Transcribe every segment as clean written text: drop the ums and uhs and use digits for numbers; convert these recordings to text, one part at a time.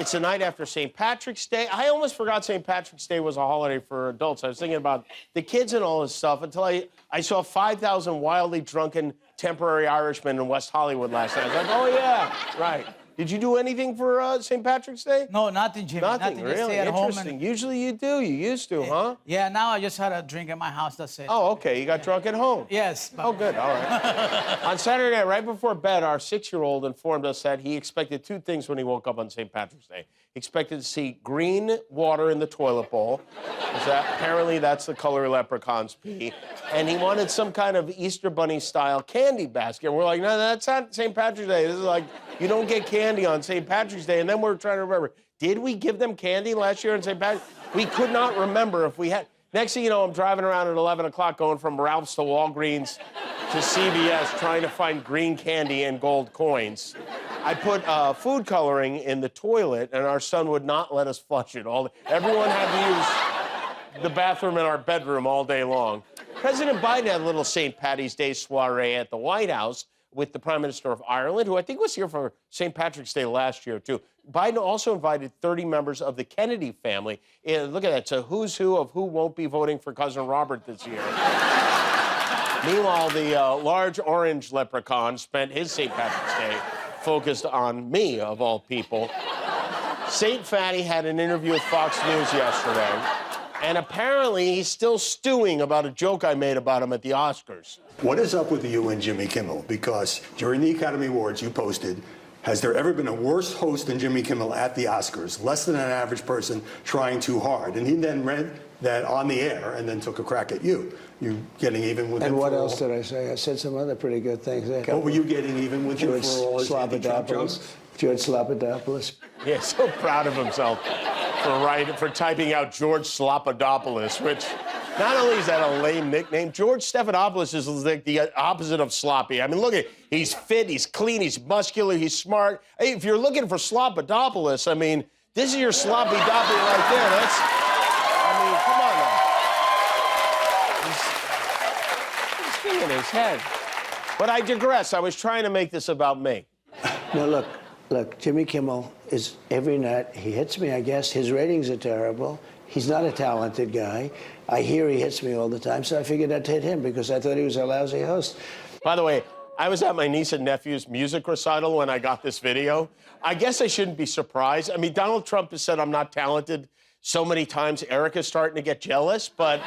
It's the night after St. Patrick's Day. I almost forgot St. Patrick's Day was a holiday for adults. I was thinking about the kids and all this stuff until I saw 5,000 wildly drunken temporary Irishmen in West Hollywood last night. I was like, oh, yeah, right. Did you do anything for St. Patrick's Day? No, nothing, Jimmy. Nothing, Just really? stay at Interesting. home and... Usually you do. You used to, huh? Yeah, now I just had a drink at my house, that's it. Oh, okay. You got drunk at home? Yes. But... Oh, good. All right. On Saturday night, right before bed, our 6-year-old informed us that he expected 2 things when he woke up on St. Patrick's Day. He expected to see green water in the toilet bowl. Apparently, that's the color leprechauns pee. And he wanted some kind of Easter Bunny-style candy basket. And we're like, no, that's not St. Patrick's Day. This is like, you don't get candy on St. Patrick's Day. And then we're trying to remember, did we give them candy last year on St. Patrick's? We could not remember if we had. Next thing you know, I'm driving around at 11 o'clock going from Ralph's to Walgreens to CVS trying to find green candy and gold coins. I put food coloring in the toilet, and our son would not let us flush it. Everyone had to use the bathroom in our bedroom all day long. President Biden had a little St. Paddy's Day soiree at the White House with the Prime Minister of Ireland, who I think was here for St. Patrick's Day last year, too. Biden also invited 30 members of the Kennedy family. Look at that. It's a who's who of who won't be voting for Cousin Robert this year. Meanwhile, the large orange leprechaun spent his St. Patrick's Day focused on me, of all people. St. Fatty had an interview with Fox News yesterday, and apparently he's still stewing about a joke I made about him at the Oscars. What is up with you and Jimmy Kimmel? Because during the Academy Awards, you posted, has there ever been a worse host than Jimmy Kimmel at the Oscars? Less than an average person trying too hard. And he then read that on the air and then took a crack at you. You getting even with him. And what else did I say? I said some other pretty good things. What were you getting even with him for all his anti-Trump jokes? George Slopadopoulos. Yeah, so proud of himself for typing out George Slopadopoulos, which not only is that a lame nickname, George Stephanopoulos is like the opposite of sloppy. I mean, look at, he's fit, he's clean, he's muscular, he's smart. Hey, if you're looking for Slopadopoulos, I mean, this is your sloppy doppy right there. That's, I mean, come on now. He's in his head. But I digress. I was trying to make this about me. No, look, Jimmy Kimmel is every night, he hits me, I guess. His ratings are terrible. He's not a talented guy. I hear he hits me all the time, so I figured I'd hit him because I thought he was a lousy host. By the way, I was at my niece and nephew's music recital when I got this video. I guess I shouldn't be surprised. I mean, Donald Trump has said I'm not talented so many times, Erica's starting to get jealous, but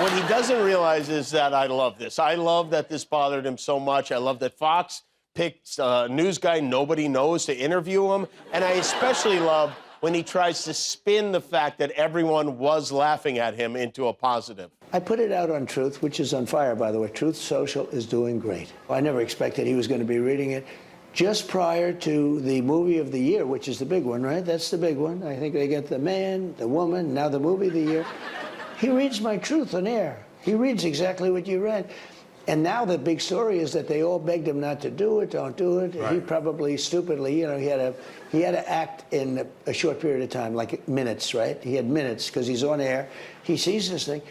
what he doesn't realize is that I love this. I love that this bothered him so much. I love that Fox picked a news guy nobody knows to interview him, and I especially love when he tries to spin the fact that everyone was laughing at him into a positive. I put it out on Truth, which is on fire, by the way. Truth Social is doing great. I never expected he was going to be reading it. Just prior to the movie of the year, which is the big one, right? That's the big one. I think they get the man, the woman, now the movie of the year. He reads my Truth on air. He reads exactly what you read. And now the big story is that they all begged him not to do it, don't do it. Right. He probably stupidly, you know, he had to act in a short period of time, like minutes, right? He had minutes because he's on air. He sees this thing,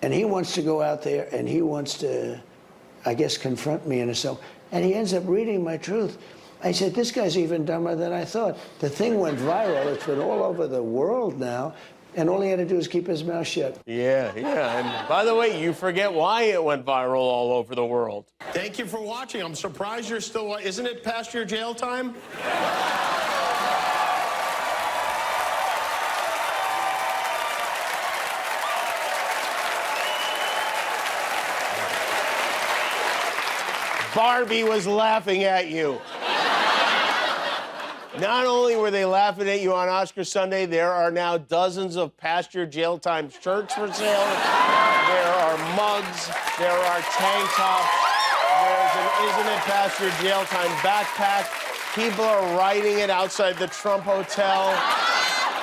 and he wants to go out there and he wants to, I guess, confront me in a so. And he ends up reading my Truth. I said, this guy's even dumber than I thought. The thing went viral. It's been all over the world now. And all he had to do is keep his mouth shut. Yeah. And by the way, you forget why it went viral all over the world. Thank you for watching. I'm surprised you're still... Isn't it past your jail time? Barbie was laughing at you. Not only were they laughing at you on Oscar Sunday, there are now dozens of past your jail time shirts for sale. There are mugs. There are tank tops. There's an Isn't It Past Your Jail Time backpack. People are writing it outside the Trump Hotel.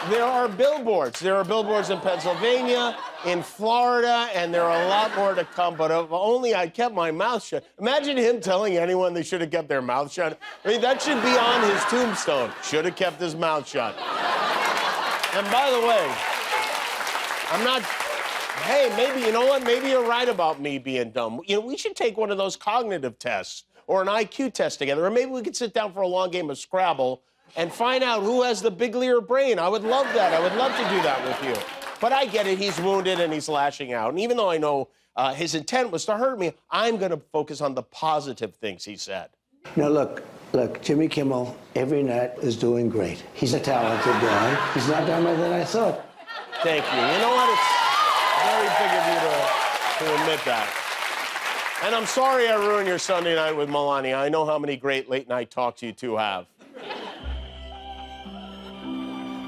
There are billboards. There are billboards in Pennsylvania, in Florida, and there are a lot more to come. But if only I kept my mouth shut. Imagine him telling anyone they should have kept their mouth shut. I mean, that should be on his tombstone. Should have kept his mouth shut. And by the way, I'm not... Hey, maybe, you know what? Maybe you're right about me being dumb. You know, we should take one of those cognitive tests or an IQ test together. Or maybe we could sit down for a long game of Scrabble and find out who has the biglier brain. I would love that. I would love to do that with you. But I get it. He's wounded and he's lashing out. And even though I know his intent was to hurt me, I'm going to focus on the positive things he said. Now, look, Jimmy Kimmel every night is doing great. He's a talented guy. He's not dumber than I thought. Thank you. You know what? It's very big of you to admit that. And I'm sorry I ruined your Sunday night with Melania. I know how many great late-night talks you two have.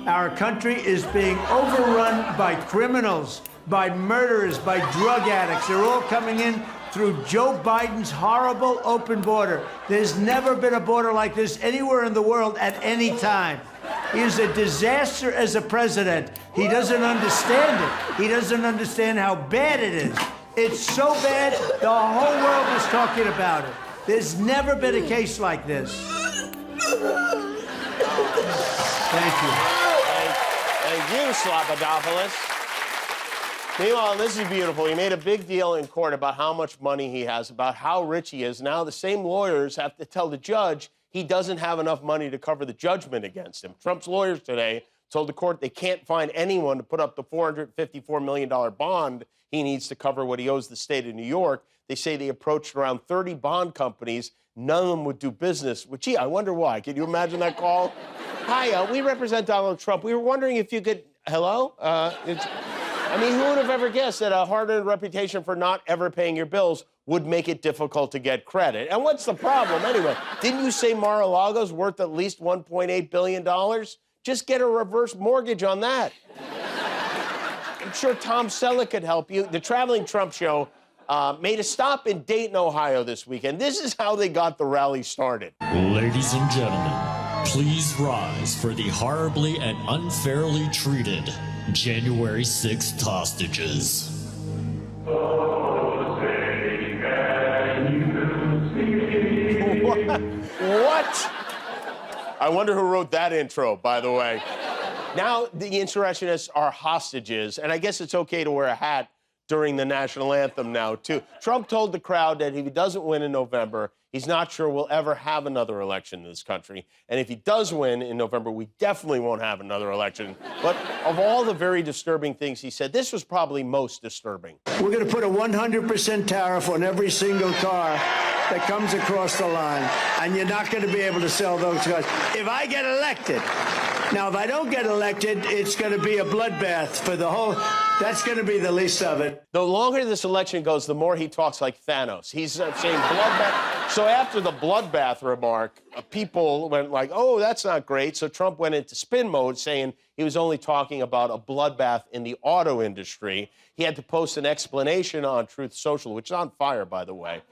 Our country is being overrun by criminals, by murderers, by drug addicts. They're all coming in through Joe Biden's horrible open border. There's never been a border like this anywhere in the world at any time. He is a disaster as a president. He doesn't understand it. He doesn't understand how bad it is. It's so bad, the whole world is talking about it. There's never been a case like this. Thank you. Thank you, Slopadopoulos. Meanwhile, this is beautiful. He made a big deal in court about how much money he has, about how rich he is. Now the same lawyers have to tell the judge he doesn't have enough money to cover the judgment against him. Trump's lawyers today told the court they can't find anyone to put up the $454 million bond he needs to cover what he owes the state of New York. They say they approached around 30 bond companies. None of them would do business. Well, gee, I wonder why. Can you imagine that call? Hi, we represent Donald Trump. We were wondering if you could... Hello? I mean, who would have ever guessed that a hard-earned reputation for not ever paying your bills would make it difficult to get credit? And what's the problem, anyway? Didn't you say Mar-a-Lago's worth at least $1.8 billion? Just get a reverse mortgage on that. I'm sure Tom Selleck could help you. The Traveling Trump Show made a stop in Dayton, Ohio this weekend. This is how they got the rally started. Ladies and gentlemen, please rise for the horribly and unfairly treated January 6th hostages. What? I wonder who wrote that intro, by the way. Now the insurrectionists are hostages, and I guess it's okay to wear a hat during the national anthem now, too. Trump told the crowd that if he doesn't win in November, he's not sure we'll ever have another election in this country. And if he does win in November, we definitely won't have another election. But of all the very disturbing things he said, this was probably most disturbing. We're going to put a 100% tariff on every single car that comes across the line, and you're not going to be able to sell those cars if I get elected. Now, if I don't get elected, it's going to be a bloodbath for the whole... That's going to be the least of it. The longer this election goes, the more he talks like Thanos. He's saying bloodbath. So after the bloodbath remark, people went like, oh, that's not great. So Trump went into spin mode, saying he was only talking about a bloodbath in the auto industry. He had to post an explanation on Truth Social, which is on fire, by the way.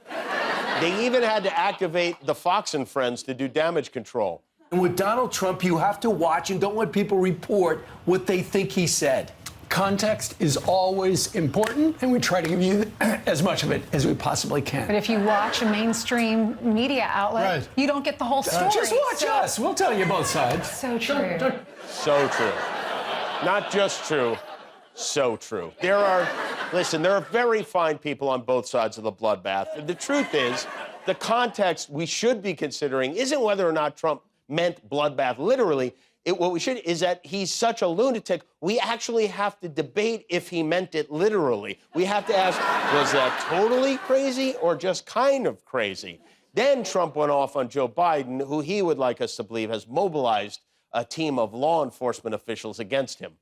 They even had to activate the Fox and Friends to do damage control. And with Donald Trump, you have to watch and don't let people report what they think he said. Context is always important, and we try to give you as much of it as we possibly can. But if you watch a mainstream media outlet, you don't get the whole story. Just watch us. We'll tell you both sides. So true. So true. Not just true, so true. There are very fine people on both sides of the bloodbath. The truth is, the context we should be considering isn't whether or not Trump meant bloodbath literally. What we should is that he's such a lunatic, we actually have to debate if he meant it literally. We have to ask, was that totally crazy or just kind of crazy? Then Trump went off on Joe Biden, who he would like us to believe has mobilized a team of law enforcement officials against him.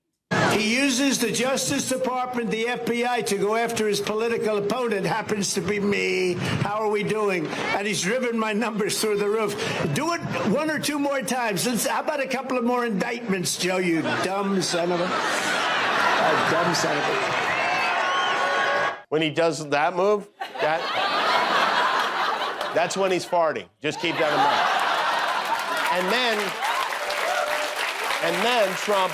He uses the Justice Department, the FBI, to go after his political opponent. Happens to be me. How are we doing? And he's driven my numbers through the roof. Do it one or two more times. How about a couple of more indictments, Joe, you dumb son of a... dumb son of a... When he does that move, that's when he's farting. Just keep that in mind. And then Trump,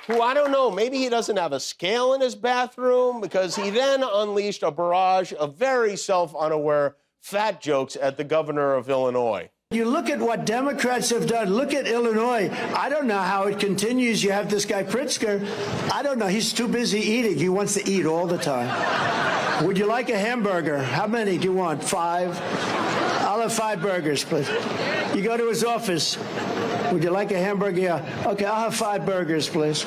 who I don't know, maybe he doesn't have a scale in his bathroom, because he then unleashed a barrage of very self-unaware fat jokes at the governor of Illinois. You look at what Democrats have done. Look at Illinois. I don't know how it continues. You have this guy Pritzker. I don't know. He's too busy eating. He wants to eat all the time. Would you like a hamburger? How many do you want? 5? I'll have 5 burgers, please. You go to his office. Would you like a hamburger? Yeah. Okay, I'll have 5 burgers, please.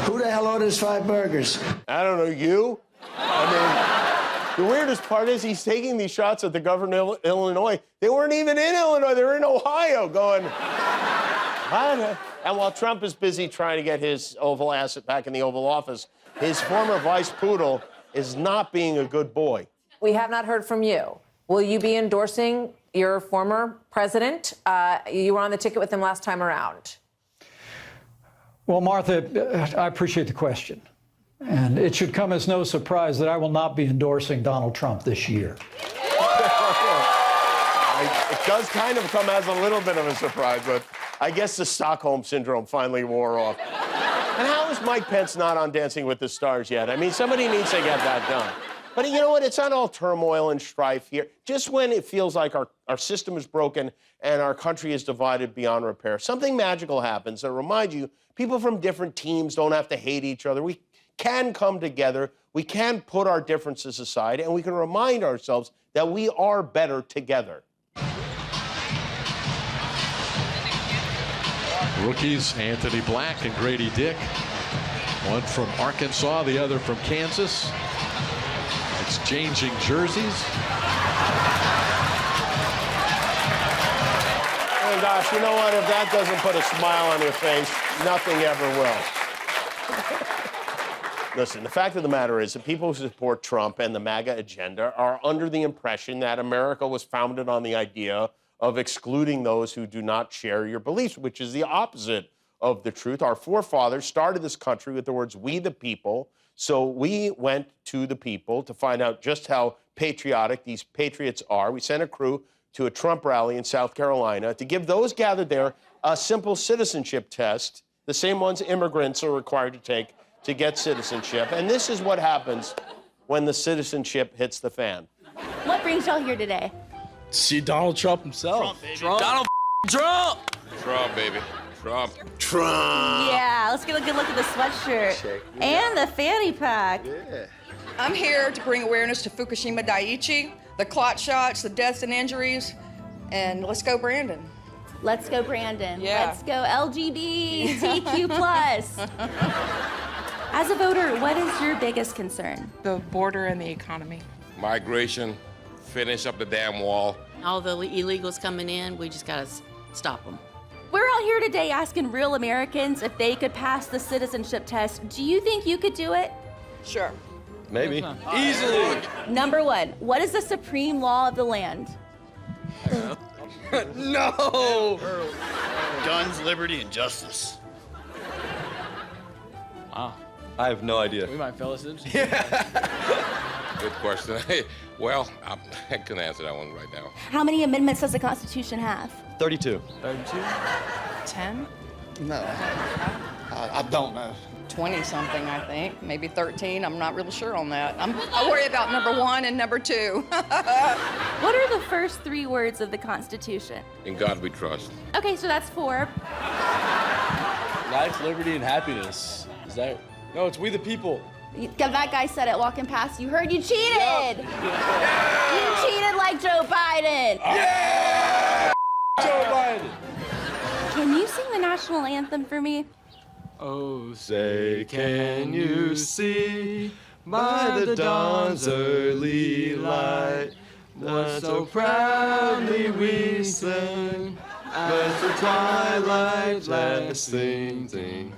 Who the hell orders 5 burgers? I don't know, you? I mean, the weirdest part is he's taking these shots at the governor of Illinois. They weren't even in Illinois, they were in Ohio going, what? And while Trump is busy trying to get his Oval asset back in the Oval Office, his former vice poodle is not being a good boy. We have not heard from you. Will you be endorsing your former president? You were on the ticket with him last time around. Well, Martha, I appreciate the question. And it should come as no surprise that I will not be endorsing Donald Trump this year. It does kind of come as a little bit of a surprise, but I guess the Stockholm Syndrome finally wore off. And how is Mike Pence not on Dancing with the Stars yet? I mean, somebody needs to get that done. But you know what? It's not all turmoil and strife here. Just when it feels like our system is broken and our country is divided beyond repair, something magical happens that reminds you people from different teams don't have to hate each other. We can come together. We can put our differences aside, and we can remind ourselves that we are better together. Rookies Anthony Black and Grady Dick. One from Arkansas, the other from Kansas. Exchanging jerseys. Oh gosh, you know what? If that doesn't put a smile on your face, nothing ever will. Listen, the fact of the matter is that people who support Trump and the MAGA agenda are under the impression that America was founded on the idea of excluding those who do not share your beliefs, which is the opposite of the truth. Our forefathers started this country with the words, "we the people." So we went to the people to find out just how patriotic these patriots are. We sent a crew to a Trump rally in South Carolina to give those gathered there a simple citizenship test, the same ones immigrants are required to take to get citizenship. And this is what happens when the citizenship hits the fan. What brings y'all here today? See Donald Trump himself. Trump. Donald Trump. Trump, baby. Trump. Trump. Yeah, let's get a good look at the sweatshirt and the fanny pack. Yeah. I'm here to bring awareness to Fukushima Daiichi, the clot shots, the deaths and injuries, and let's go, Brandon. Let's go, Brandon. Yeah. Let's go, LGBTQ+. As a voter, what is your biggest concern? The border and the economy. Migration. Finish up the damn wall. All the illegals coming in, we just gotta stop them. We're all here today asking real Americans if they could pass the citizenship test. Do you think you could do it? Sure. Maybe. Easily. Number 1, what is the supreme law of the land? No. Guns, liberty, and justice. Wow. I have no idea. We might fail a citizenship. Yeah. Good question. Well, I couldn't answer that one right now. How many amendments does the Constitution have? 32. 32? 10? No. I don't know. 20-something, I think. Maybe 13. I'm not really sure on that. I worry about number 1 and number 2. What are the first 3 words of the Constitution? In God we trust. Okay, so that's 4. Life, liberty, and happiness. Is that? No, it's we the people. That guy said it walking past. You heard you cheated. You cheated like Joe Biden. Yeah! Joe Biden. Can you sing the national anthem for me? Oh, say, can you see by the dawn's early light that so proudly we sing as the twilight last sing.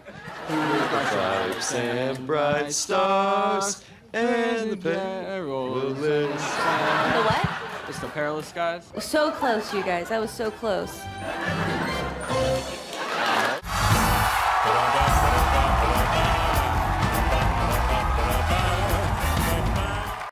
With the stripes and bright stars and the perilous skies. The what? It's the perilous skies. So close, you guys. I was so close.